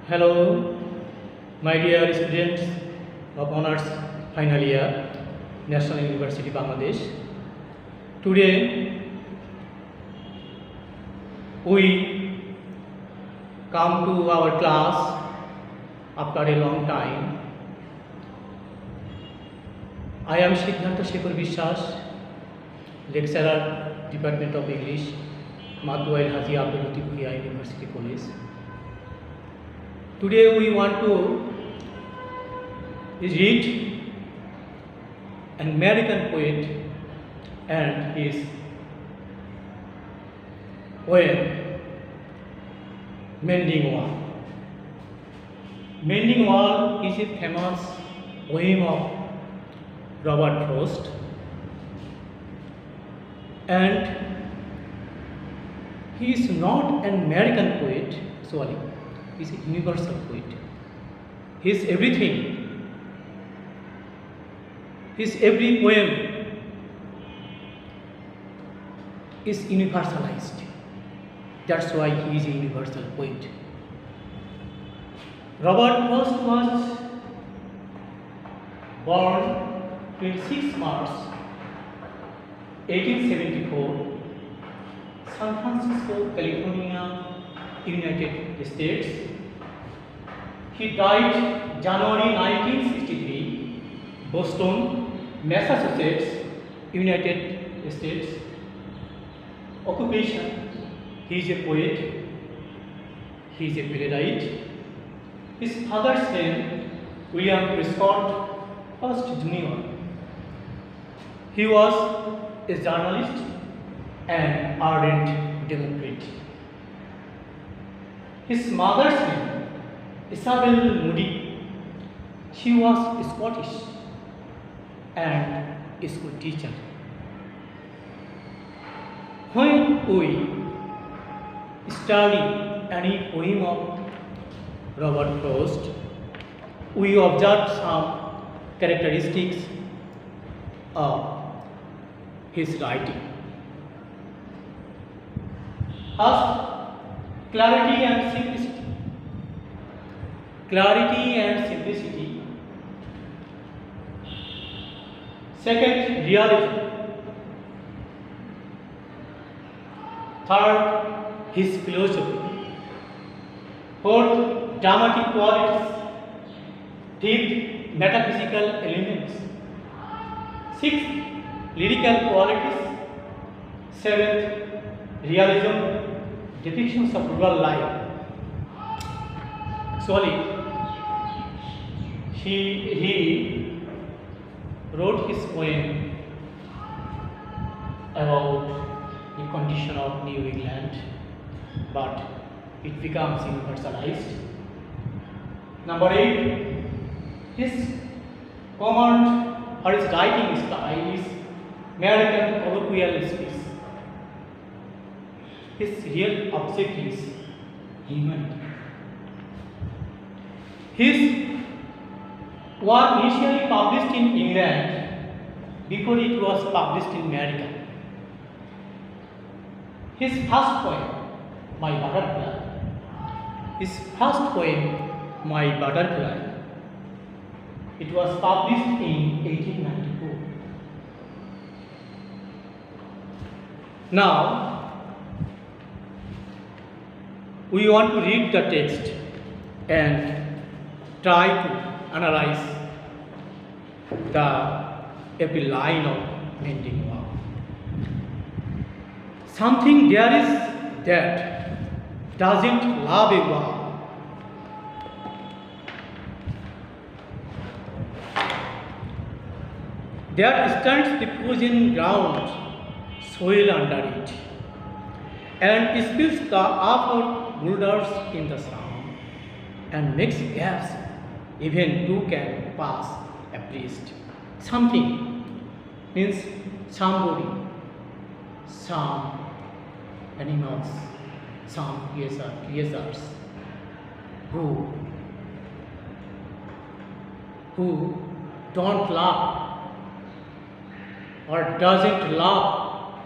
Hello, my dear students of Honors Final Year, National University Bangladesh. Today we come to our class after a long time. I am Siddhartha Shekhar Bishwas, lecturer, Department of English, Madhuail Haji Abdul Latif Bhaiya University College. Today we want to read an American poet and his poem Mending Wall. Mending Wall is a famous poem of Robert Frost, and he is not an American poet, sorry. He is a universal poet. He is everything. His every poem is universalized. That's why he is a universal poet. Robert Frost was born 26 March 1874, San Francisco, California, United States. He died January 1963, Boston, Massachusetts, United States. Occupation: he is a poet. He is a playwright. His father's name William Prescott Frost Jr. He was a journalist and ardent Democrat. His mother's name Isabel Moody. She was Scottish and a school teacher. When we study any poem of Robert Frost, we observe some characteristics of his writing. First, clarity and simplicity. Clarity and simplicity. Second, realism. Third, his philosophy. Fourth, dramatic qualities. Fifth, metaphysical elements. Sixth, lyrical qualities. Seventh, realism, depictions of rural life. Actually, he wrote his poem about the condition of New England, but it becomes universalized. Number 8, his command or his writing style is American colloquial speech. His real object is humanity. His work initially published in England before it was published in America. His first poem, My Butterfly. His first poem, My Butterfly. It was published in 1894. Now, we want to read the text and try to analyze every line of Mending Wall. Something there is that doesn't love a wall. There stands the frozen ground, soil under it, and spills the upward boulders in the sun, and makes gaps even two can pass abreast. Something means somebody, some animals, some creatures who don't love or doesn't love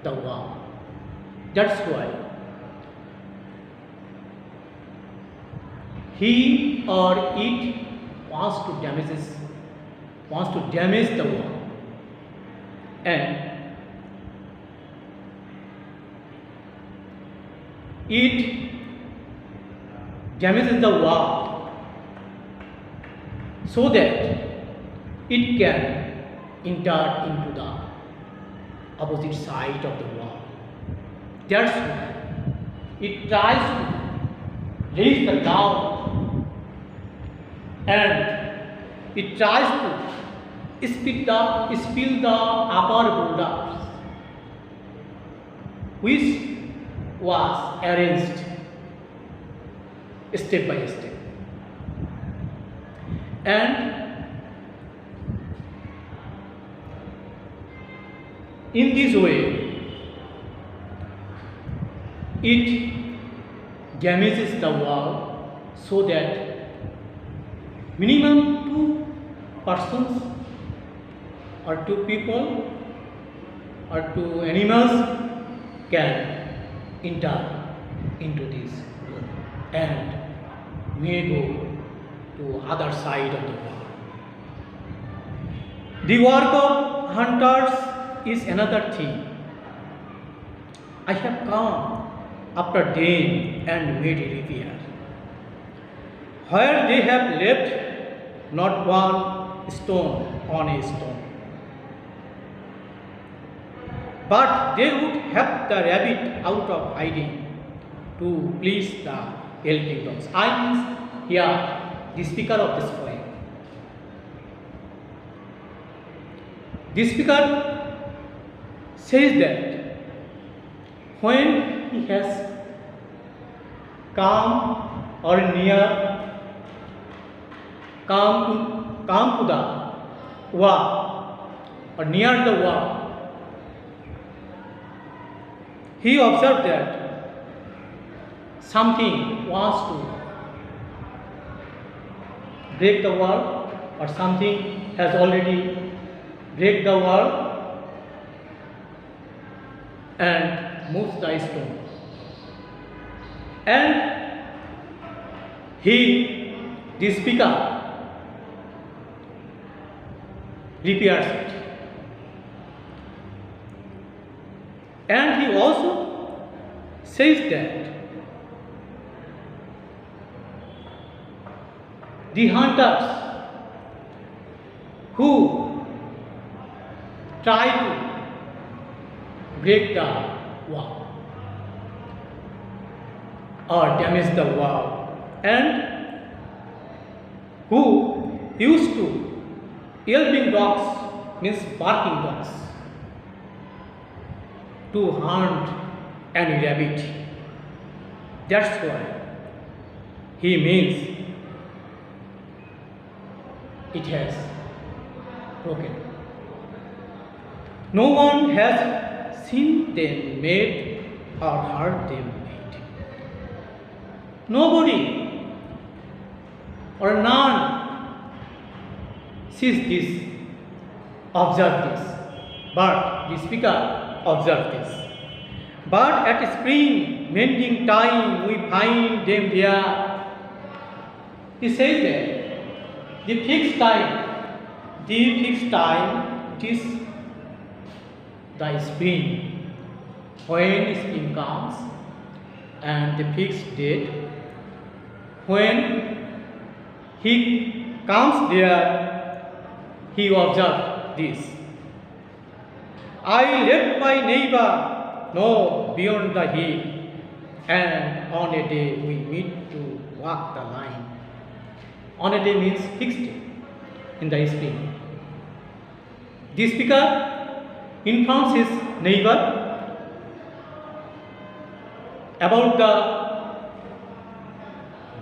the world. That's why he or it wants to damage the wall, and it damages the wall so that it can enter into the opposite side of the wall. That's why it tries to reach the ground, and it tries to spill the upper boulders, which was arranged step by step. And in this way, it damages the wall so that minimum 2 persons or 2 people or 2 animals can enter into this room and may go to other side of the wall. The work of hunters is another thing. I have come after them and made a repair, where they have left not one stone on a stone, but they would have the rabbit out of hiding to please the elfin dogs. I mean here the speaker of this poem. The speaker says that when he has come or come to the wall or near the wall, he observed that something wants to break the wall, or something has already break the wall and moves the stone, and the speaker repairs it, and he also says that the hunters who try to break the wall or damage the wall, and who used to yelping dogs, means barking dogs, to hunt any rabbit. That's why he means it has broken. No one has seen them made or heard them made. Nobody or none sees this, observe this, but the speaker observed this. But at spring mending time we find them there. He says that the fixed time it is the spring. When spring comes, and the fixed date, when he comes there, he observed this. I left my neighbor no beyond the hill, and on a day we meet to walk the line. On a day means fixed day in the spring. The speaker informs his neighbor about the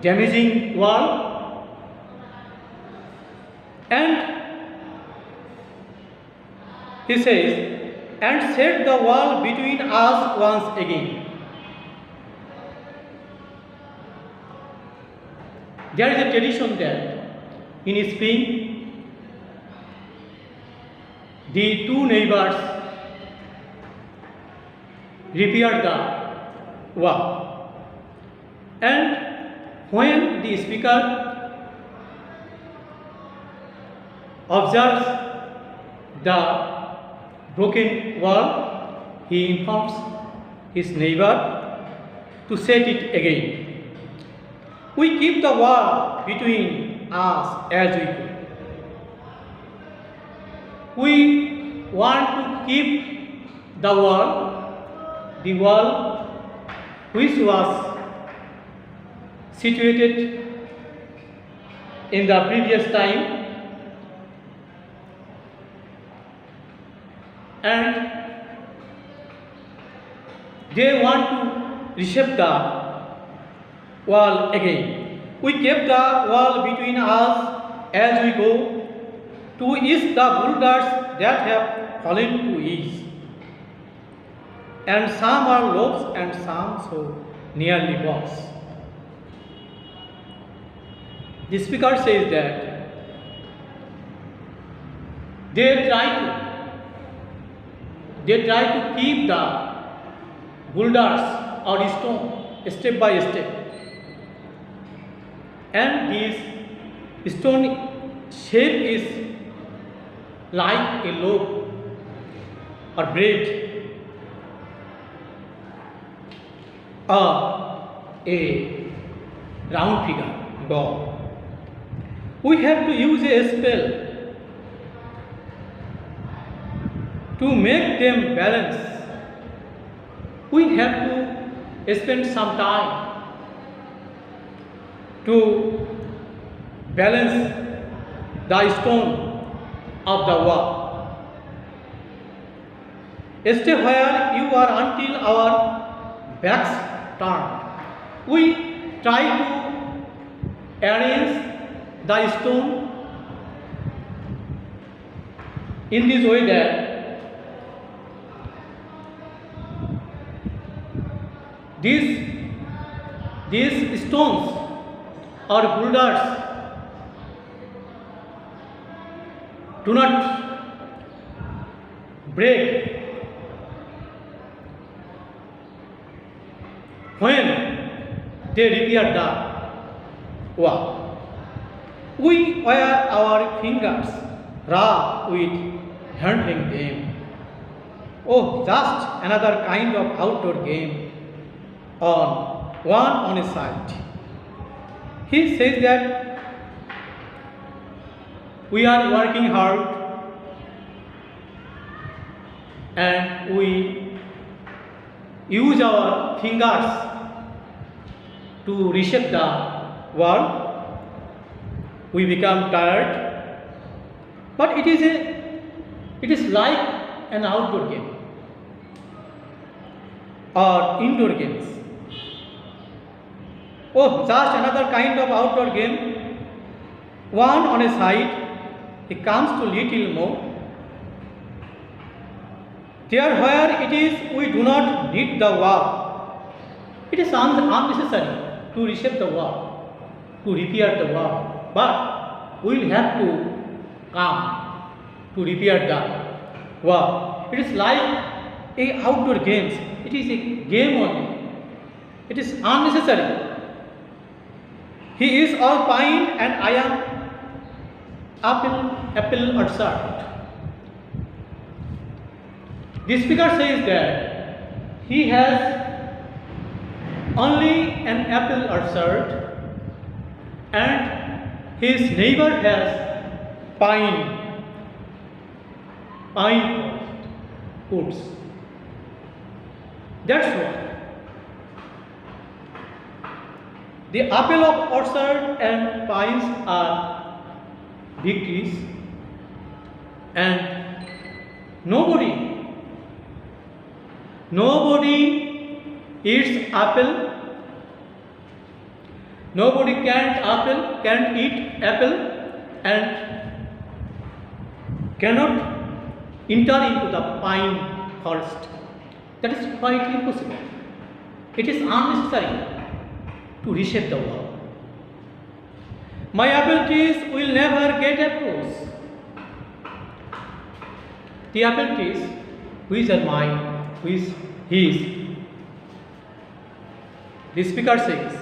damaging wall, and he says, and set the wall between us once again. There is a tradition that in spring, the 2 neighbors repair the wall, and When the speaker observes the broken wall, he informs his neighbor to set it again. We keep the wall between us as we go. We want to keep the wall which was situated in the previous time, and they want to reshape the wall again. We keep the wall between us as we go to ease the boulders that have fallen to ease, and some are lobes and some so nearly box. The speaker says that they try to keep the boulders or stone step by step, and this stone shape is like a loaf or bread or a round figure dog. We have to use a spell to make them balance. We have to spend some time to balance the stone of the wall. Stay where you are until our backs turn. We try to arrange the stone in this way that these stones or boulders do not break when they repair the wall. We wear our fingers raw with handling them. Oh, just another kind of outdoor game on a side. He says that we are working hard and we use our fingers to reshape the world. We become tired, but it is like an outdoor game or indoor games. Oh, just another kind of outdoor game. One on a side, it comes to little more. There where it is, we do not need the wall. It is unnecessary to reshape the wall, to repair the wall. But we will have to come to repair the wall. It is like a outdoor games. It is a game only. It is unnecessary. He is all pine and I am apple orchard. The speaker says that he has only an apple orchard and his neighbor has pine woods. That's why the apple of orchard and pines are big trees, and nobody eats apple. Nobody can't eat apple and cannot enter into the pine forest. That is quite impossible. It is unnecessary to reshape the world. My apple trees will never get apples. The apple trees, which are mine, which his. The speaker says,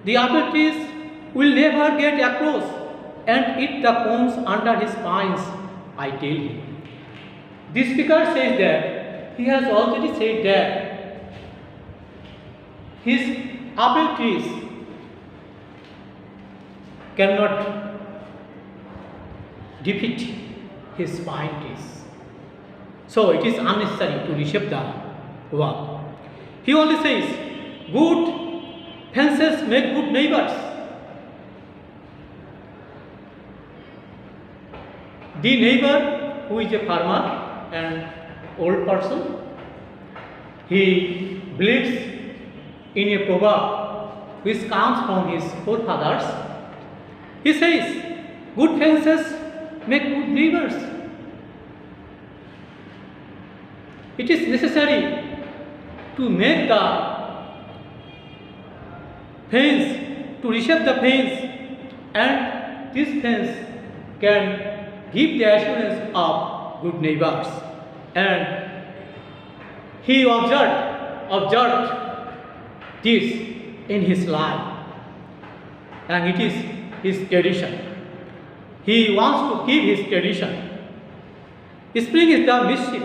The apple trees will never get across and eat the cones under his spines, I tell him. The speaker says that he has already said that his apple trees cannot defeat his pine trees. So it is unnecessary to reshape the wall. He only says, good fences make good neighbors. The neighbor, who is a farmer and old person, he believes in a proverb which comes from his forefathers. He says, good fences make good neighbors. It is necessary to make the fence, to reshape the fence, and this fence can give the assurance of good neighbors. And he observed this in his life, and it is his tradition. He wants to keep his tradition. Spring is the mischief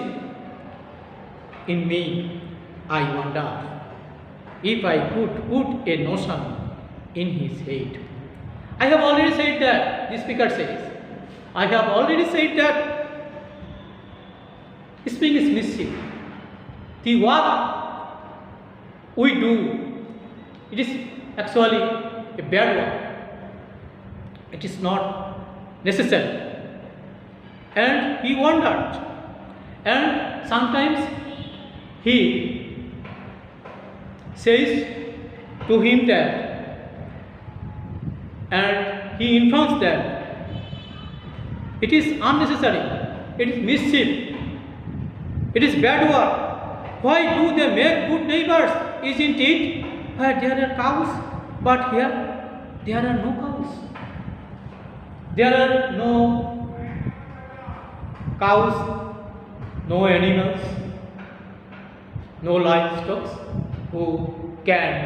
in me. I wonder if I could put a notion in his head. I have already said that, the speaker says, I have already said that spring is mischief. The work we do, it is actually a bad work. It is not necessary. And he wondered. And sometimes he says to him that, and he informs that it is unnecessary, it is mischief, it is bad work. Why do they make good neighbors? Isn't it? Where there are cows, but here there are no cows. There are no cows, no animals, no livestock who can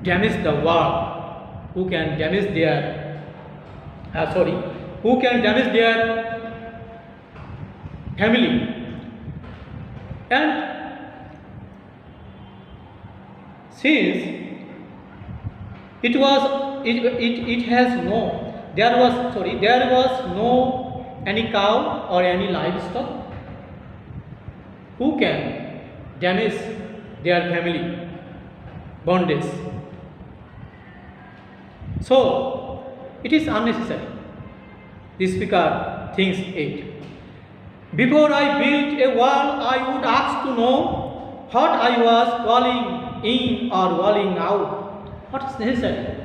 damage the world, who can damage their who can damage their family. And since there was no any cow or any livestock who can damage their family bondage. So it is unnecessary. The speaker thinks it. Before I built a wall, I would ask to know what I was walling in or walling out. What is necessary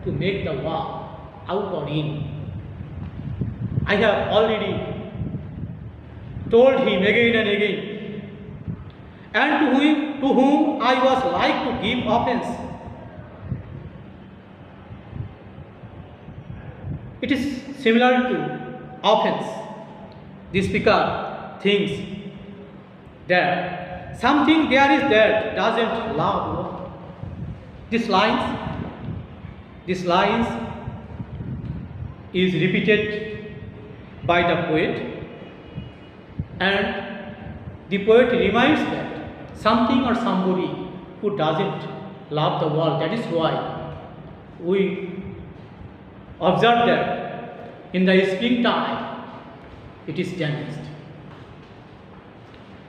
to make the wall out or in? I have already told him again and again, and to whom I was like to give offense. It is similar to offense. The speaker thinks that something there is that doesn't love. This lines is repeated by the poet, and the poet reminds that something or somebody who doesn't love the world. That is why we observe that in the springtime it is damaged.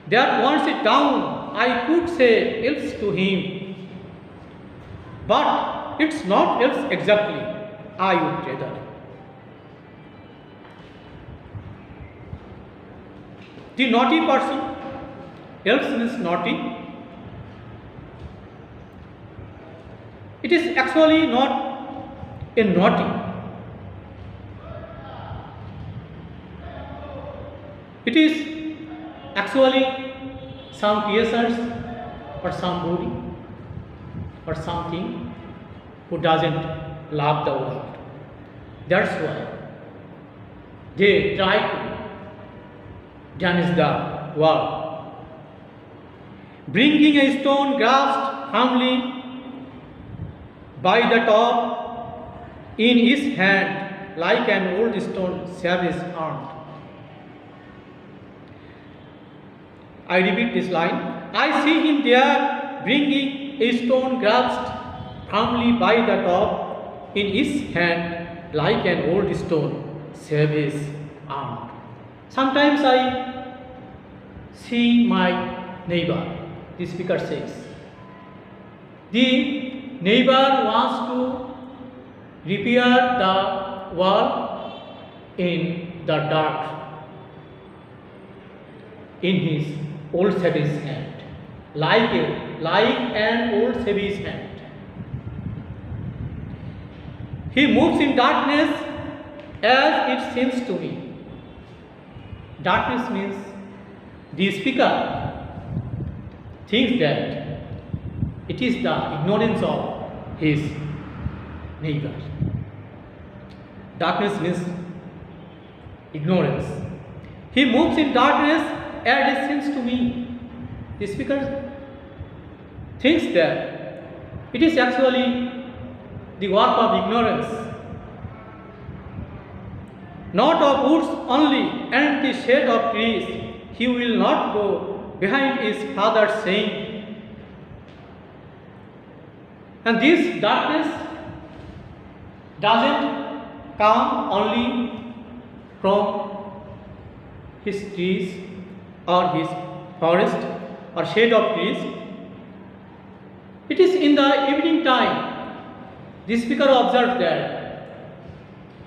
That wants it down, I could say else to him, but it's not else exactly, I would rather. The naughty person, else means naughty. It is actually not a naughty. It is actually some creatures or somebody or something who doesn't love the world. That's why they try to damage the world. Bringing a stone grasped firmly by the top in his hand like an old stone savage armed. I repeat this line. I see him there bringing a stone grasped firmly by the top in his hand like an old stone savage armed. Sometimes I see my neighbor, the speaker says. The neighbor wants to repair the wall in the dark in his old savage hand, like an old savage hand. He moves in darkness as it seems to me. Darkness means the speaker thinks that it is the ignorance of his neighbor. Darkness means ignorance. He moves in darkness as it seems to me. The speaker thinks that it is actually the work of ignorance, not of woods only and the shade of trees. He will not go behind his father's saying. And this darkness doesn't come only from his trees or his forest or shade of trees. It is in the evening time. The speaker observed that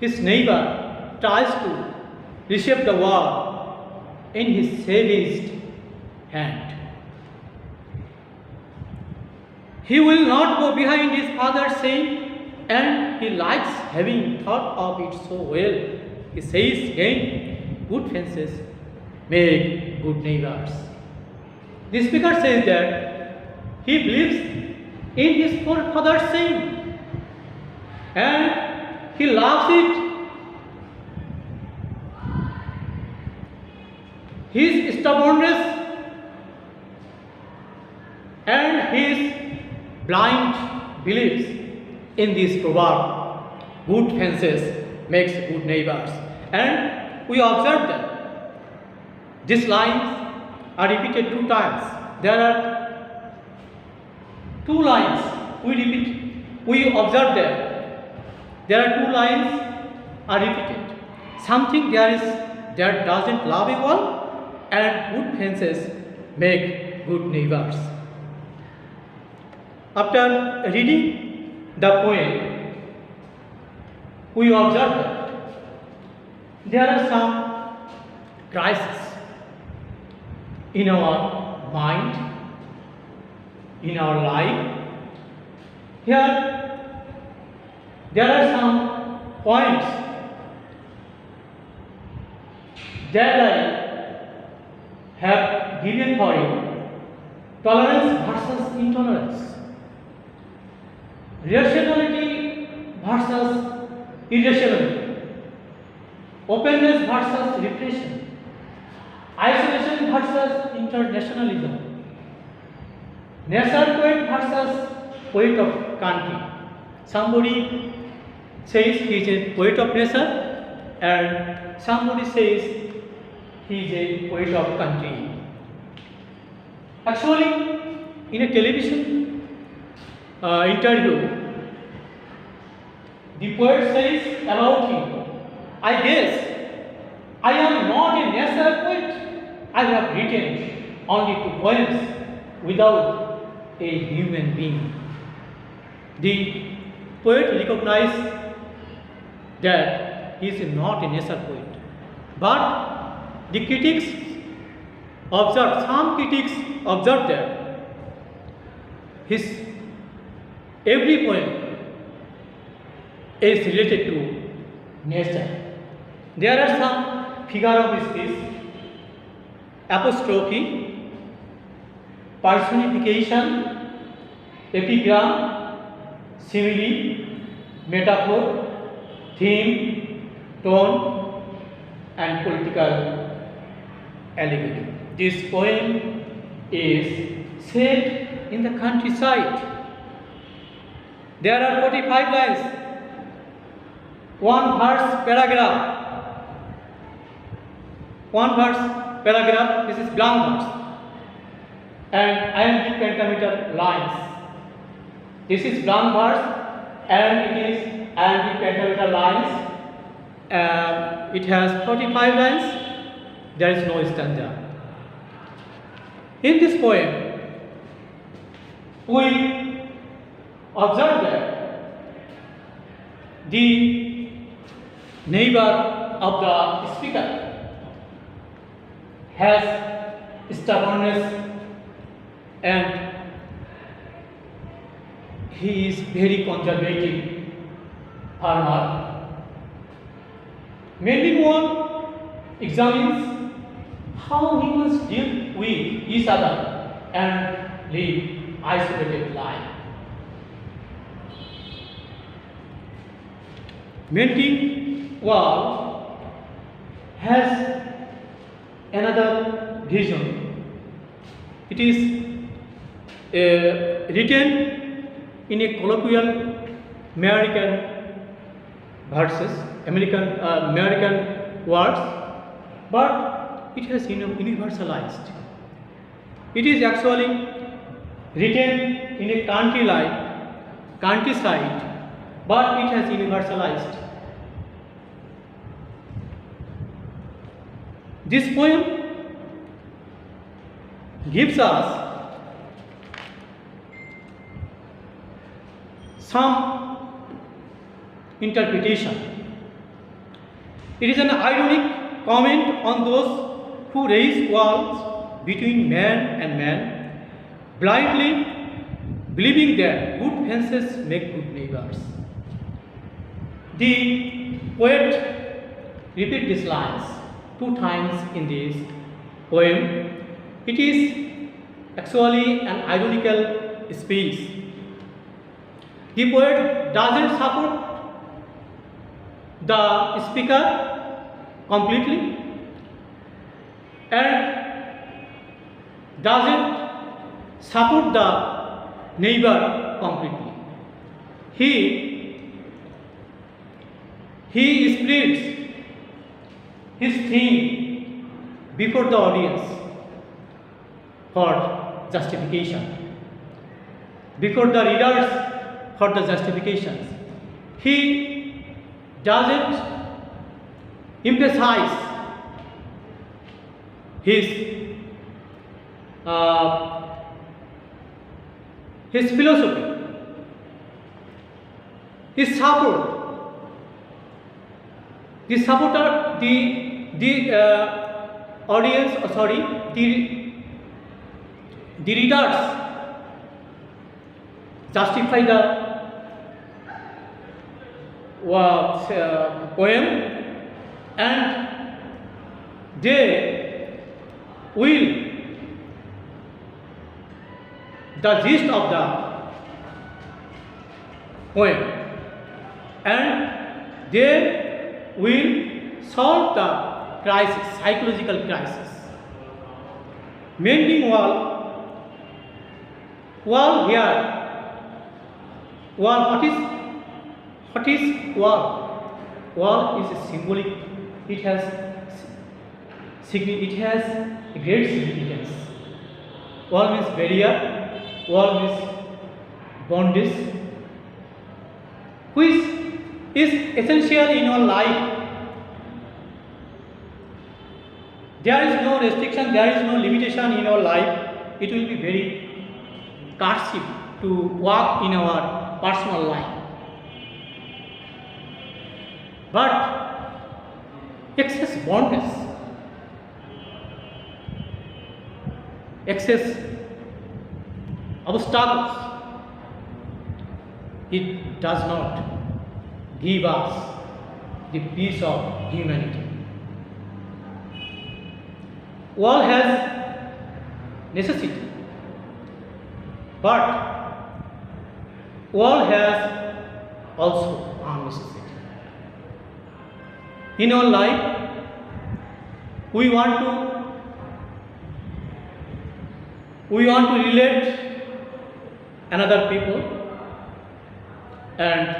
his neighbor tries to reshape the wall in his savaged hand. He will not go behind his father's saying, and he likes having thought of it so well. He says again, good fences make good neighbors. The speaker says that he believes in his forefather's saying, and he loves it. His stubbornness and his blind beliefs in this proverb, good fences makes good neighbors. And we observe that these lines are repeated 2 times. There are 2 lines we repeat. We observe that there are 2 lines are repeated. Something that doesn't love a wall, and good fences make good neighbors. After reading the poem, we observe that there are some crises in our mind, in our life. Here, there are some points that I have given for you. Tolerance versus intolerance, rationality versus irrationality, openness versus repression, isolation versus internationalism, nature poet versus poet of country. Somebody says he is a poet of nature, and somebody says he is a poet of country. Actually, in a television interview, the poet says about him, I guess I am not a nature poet. I have written only 2 poems without a human being. The poet recognized that he is not a nature poet, but the critics observed, some critics observed that his every poem is related to nature. There are some figure of speech, apostrophe, personification, epigram, simile, metaphor, theme, tone, and political allegory. This poem is set in the countryside. There are 45 lines, one verse paragraph, this is blank verse, and iambic pentameter lines. This is blank verse and it is iambic pentameter lines. It has 45 lines, there is no stanza. In this poem, we observe that the neighbor of the speaker has stubbornness and he is very conservative farmer. Mending Wall examines how humans deal with each other and live isolated life. Mending Wall has another vision. It is written in a colloquial American words, but it has universalized. It is actually written in a countryside, but it has universalized. This poem gives us some interpretation. It is an ironic comment on those who raise walls between man and man, blindly believing that good fences make good neighbors. The poet repeats these lines 2 times in this poem. It is actually an ironical speech. The poet doesn't support the speaker completely and doesn't support the neighbor completely. He spreads his theme before the audience for justification, before the readers for the justifications. He doesn't emphasize his philosophy, his support. The supporter, the audience, the readers justify the poem and they will the gist of the poem and they will solve the crisis, psychological crisis. Mending wall here, what is wall? Wall is a symbolic, it has a great significance. Wall means barrier, wall means bondage, which is essential in our life. There is no restriction, there is no limitation in our life. It will be very hardship to walk in our personal life. But excess bondage, excess obstacles, it does not give us the peace of humanity. Wall has necessity, but wall has also unnecessity. In our life, we want to relate another people. and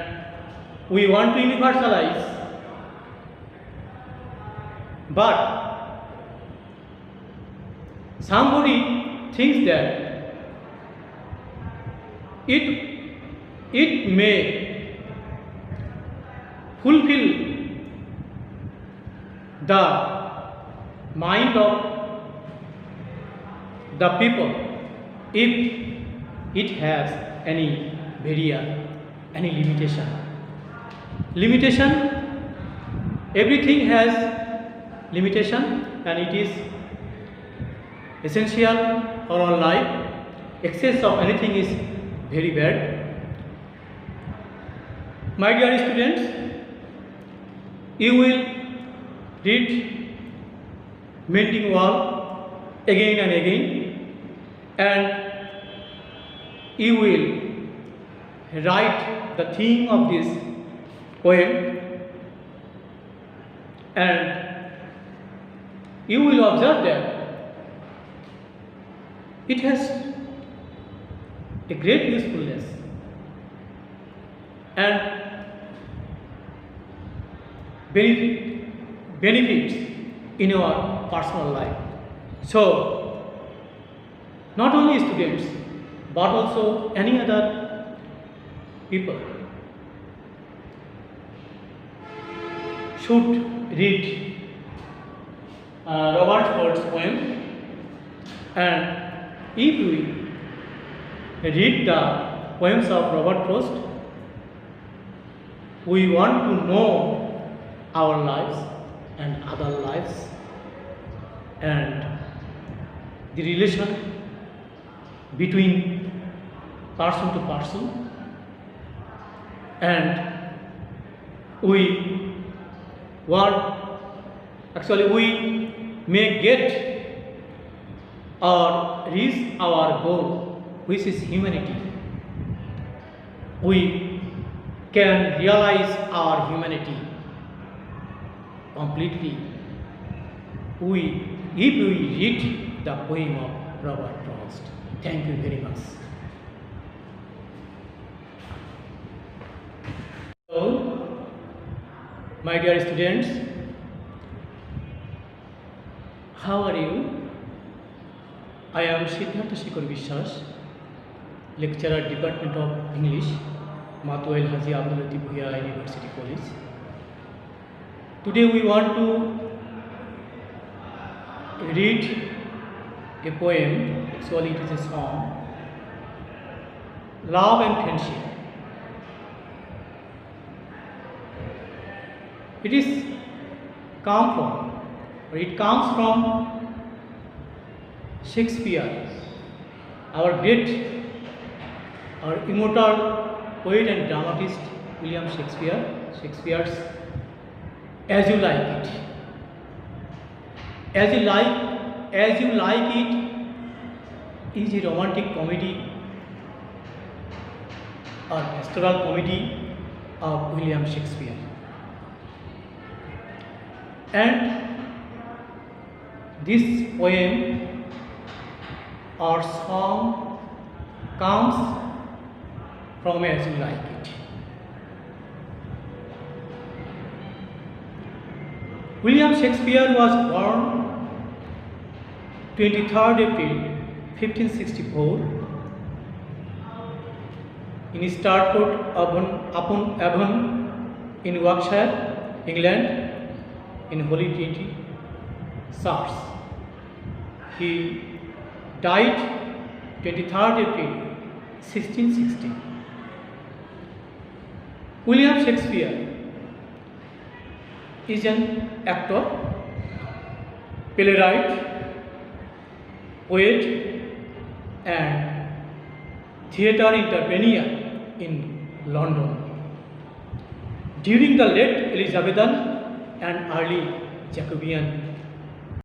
we want to universalize, but somebody thinks that it may fulfill the mind of the people if it has any barrier, any limitation. Limitation, everything has limitation, and it is essential for our life. Excess of anything is very bad. My dear students, you will read Mending Wall again and again, and you will write the theme of this poem, and you will observe that it has a great usefulness and benefits in our personal life. So, not only students but also any other people should read Robert Frost's poem, and if we read the poems of Robert Frost, we want to know our lives and other lives and the relation between person to person, and we may get or reach our goal, which is humanity. We can realize our humanity completely if we read the poem of Robert Frost. Thank you very much. So, my dear students, how are you? I am Siddhartha Shikhar Vishwas, lecturer, Department of English, Matwail Haji Abdul Latif Bhuiya University College. Today we want to read a poem. Actually it is a song, Love and Friendship. It comes from Shakespeare, our immortal poet and dramatist William Shakespeare. Shakespeare's As You Like It. As You Like It is a romantic comedy or pastoral comedy of William Shakespeare. And this poem or song comes from As You Like It. William Shakespeare was born 23rd April 1564 in Stratford-upon-Avon in Yorkshire, England, in Holy Trinity Church. He died 23rd April 1660. William Shakespeare is an actor, playwright, poet, and theatre entrepreneur in London. During the late Elizabethan and early Jacobean